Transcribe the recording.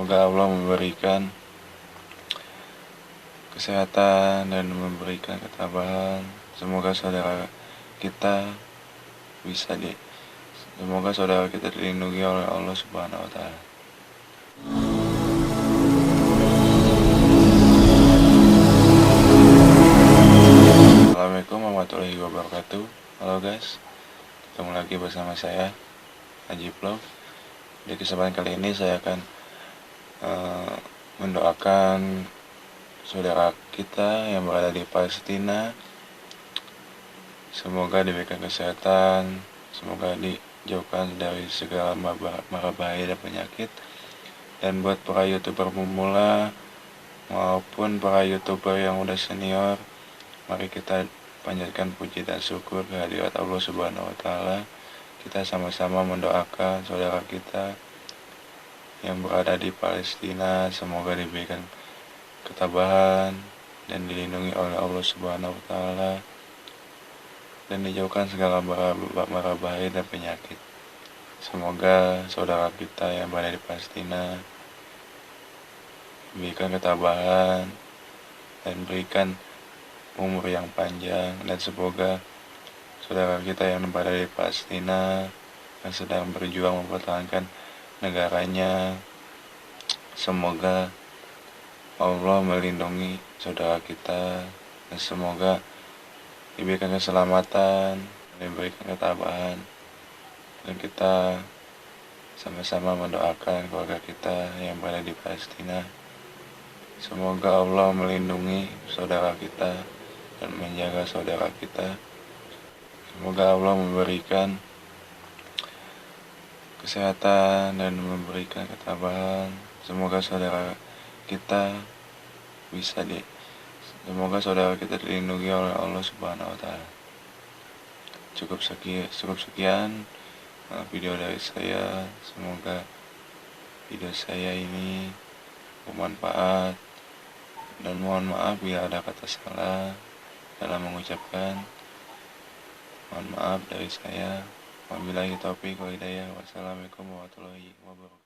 Semoga Allah memberikan kesehatan dan memberikan ketabahan. Semoga saudara kita semoga saudara kita dilindungi oleh Allah Subhanahu wa Ta'ala. Assalamualaikum warahmatullahi wabarakatuh. Halo guys, ketemu lagi bersama saya Haji Vlog. Di kesempatan kali ini saya akan mendoakan saudara kita yang berada di Palestina. Semoga diberikan kesehatan, semoga dijauhkan dari segala mara bahaya dan penyakit. Dan buat para YouTuber pemula maupun para YouTuber yang udah senior, mari kita panjatkan puji dan syukur kehadirat Allah Subhanahu wa Ta'ala. Kita sama-sama mendoakan saudara kita yang berada di Palestina, semoga diberikan ketabahan dan dilindungi oleh Allah Subhanahu wa Ta'ala, dan dijauhkan segala mara bahaya dan penyakit. Semoga saudara kita yang berada di Palestina diberikan ketabahan dan berikan umur yang panjang, dan semoga saudara kita yang berada di Palestina yang sedang berjuang mempertahankan negaranya, semoga Allah melindungi saudara kita, dan semoga diberikan keselamatan, diberikan ketabahan, dan kita sama-sama mendoakan keluarga kita yang berada di Palestina. Semoga Allah melindungi saudara kita dan menjaga saudara kita. Semoga Allah memberikan kesehatan dan memberikan ketabahan. Semoga saudara kita dilindungi oleh Allah Subhanahu wa Ta'ala. Cukup sekian video dari saya. Semoga video saya ini bermanfaat, dan mohon maaf bila ada kata salah dalam mengucapkan. Mohon maaf dari saya. Wabillahi taufiq wal hidayah. Wassalamualaikum warahmatullahi wabarakatuh.